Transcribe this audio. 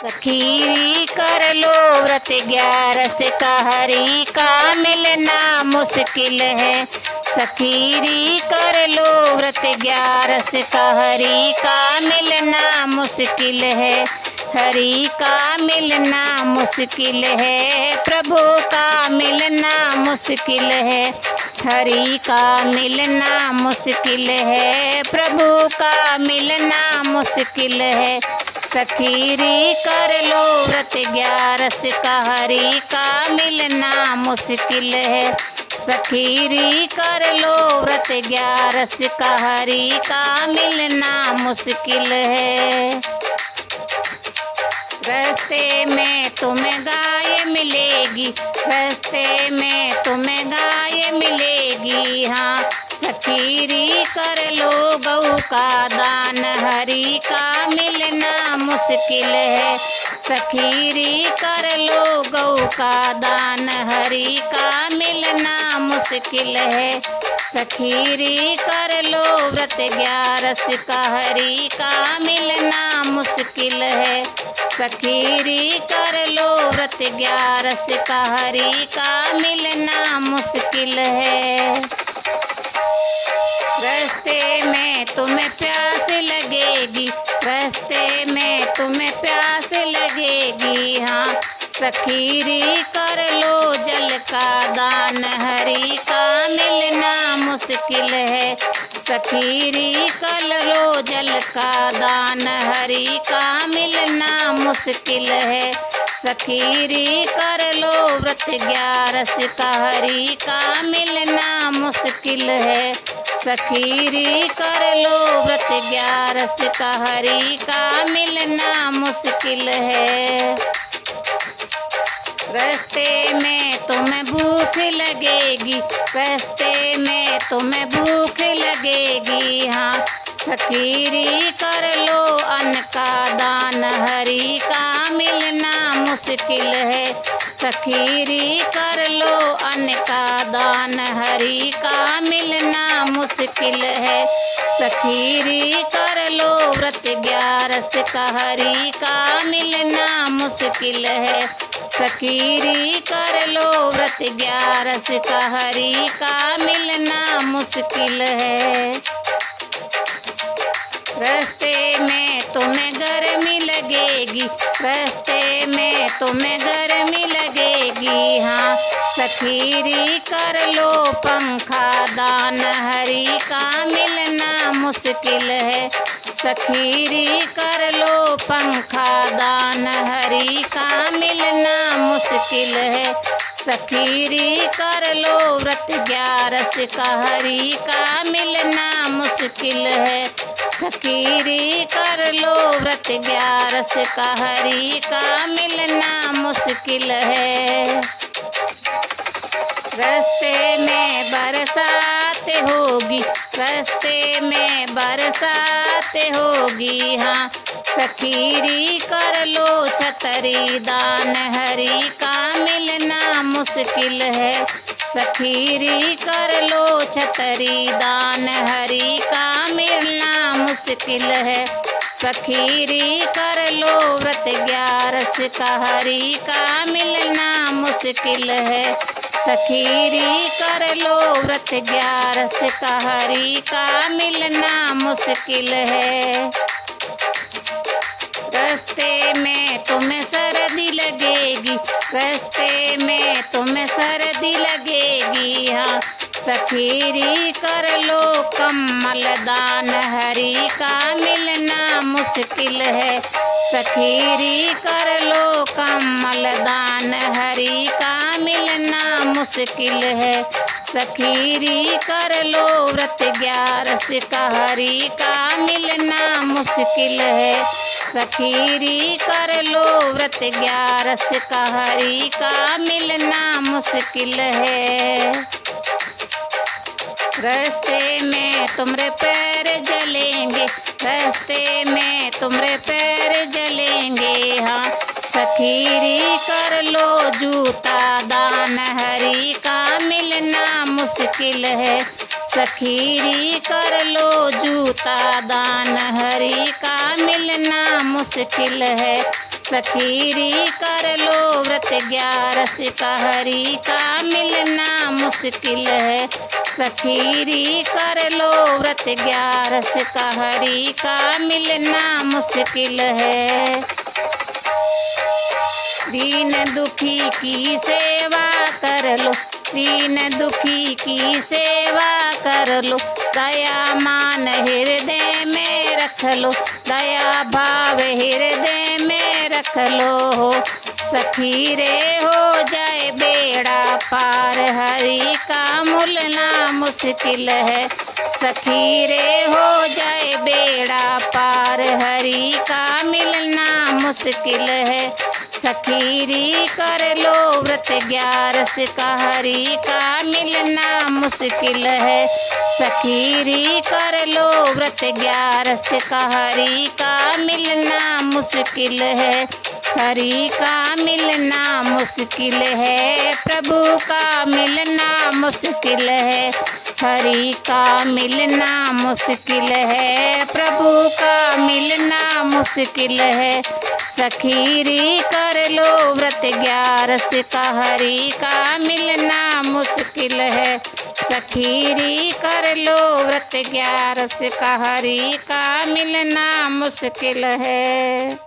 सखीरी कर लो व्रत 11 का हरि का मिलना मुश्किल है। सखीरी कर लो व्रत 11 का हरि का मिलना मुश्किल है। हरि का मिलना मुश्किल है, प्रभु का मिलना मुश्किल है। हरि का मिलना मुश्किल है, प्रभु का मिलना मुश्किल है। सखीरी कर लो व्रत 11 का हरि का मिलना मुश्किल है। सखीरी कर लो व्रत 11 का हरि का मिलना मुश्किल है। रास्ते में तुम्हें गाय मिलेगी, रास्ते में तुम्हें गाय मिलेगी। हाँ, सखीरी कर लो गऊ का दान, हरि का मिलना मुश्किल है। सखीरी कर लो गऊ का दान, हरि का मिलना मुश्किल है। सखीरी कर लो व्रत 11 का हरि का मिलना मुश्किल है। सखीरी कर लो व्रत 11 का हरि का मिलना मुश्किल है। रास्ते में तुम्हें प्यास लगेगी, रास्ते में तुम्हें प्यास लगेगी। हाँ, सखीरी कर लो जल का दान, हरि का मिलना मुश्किल है। सखीरी कर लो जल का दान, हरि का मिलना मुश्किल है। सखीरी कर लो व्रत 11 का हरि का मिलना मुश्किल है। सखीरी कर लो व्रत 11 का हरि का मिलना मुश्किल है। रास्ते में तुम्हें भूख लगेगी, रास्ते में तुम्हें भूख लगेगी। हाँ, सखीरी कर लो अन्न का दान, हरि का मिलना मुश्किल है। सखीरी कर लो अन्न का दान, हरि का मिलना मुश्किल है। सखीरी कर लो व्रत 11 का हरि का मिलना मुश्किल है। सखीरी कर लो व्रत 11 का हरि का मिलना मुश्किल है। रास्ते में तुम्हें गर्मी लगेगी, रास्ते में तुम्हें गर्मी लगेगी। हाँ, सखीरी कर लो पंखा दान, हरि का मिलना मुश्किल है। सखीरी कर लो पंखा दान, हरि का मिलना मुश्किल है। सखीरी कर लो व्रत 11 का हरि का मिलना मुश्किल है। सखीरी कर लो व्रत 11 का हरि का मिलना मुश्किल है। रास्ते में बरसात होगी, रास्ते में बरसात होगी। हाँ, सखीरी कर लो छतरी दान, हरि का मिलना मुश्किल है। सखीरी कर लो छतरी दान, हरि का मिलना मुश्किल है। सखीरी कर लो व्रत 11 का हरि का मिलना मुश्किल है। सखीरी कर लो व्रत 11 का हरि का मिलना मुश्किल है। रास्ते में तुम्हें सर्दी लगेगी, रास्ते में तुम्हें सर्दी लगेगी। हाँ, सखीरी कर लो कम्मल दान, हरि का मिलना मुश्किल है। सखीरी कर लो कम्मल दान, हरि का मिलना मुश्किल है। सखीरी कर लो व्रत 11 का हरि का मिलना मुश्किल है। सखीरी कर लो व्रत 11 का हरि का मिलना मुश्किल है। रास्ते में तुम्हारे पैर जलेंगे, रास्ते में तुम्हारे पैर जलेंगे। हाँ, सखीरी कर लो जूता दान, हरि का मिलना मुश्किल है। सखीरी कर लो जूता दान, हरि का मिलना मुश्किल है। सखीरी कर लो व्रत 11 का हरि का मिलना मुश्किल है। सखीरी कर लो व्रत 11 का हरि का मिलना मुश्किल है। दीन दुखी की सेवा कर लो, दीन दुखी की सेवा कर लो, दया मान हृदय में रख लो, दया भाव हृदय में रख लो। सखी रे हो जाए बेड़ा पार हरि का मिलना मुश्किल है। सखी रे हो जाए बेड़ा पार हरि का मिलना मुश्किल है। सखीरी कर लो व्रत 11 का हरि का मिलना मुश्किल है। सखीरी कर लो व्रत 11 का हरि का मिलना मुश्किल है। हरि का मिलना मुश्किल है, प्रभु का मिलना मुश्किल है। हरि का मिलना मुश्किल है, प्रभु का मिलना मुश्किल है। सखीरी कर लो व्रत 11 का हरि का मिलना मुश्किल है। सखीरी कर लो व्रत 11 का हरि का मिलना मुश्किल है।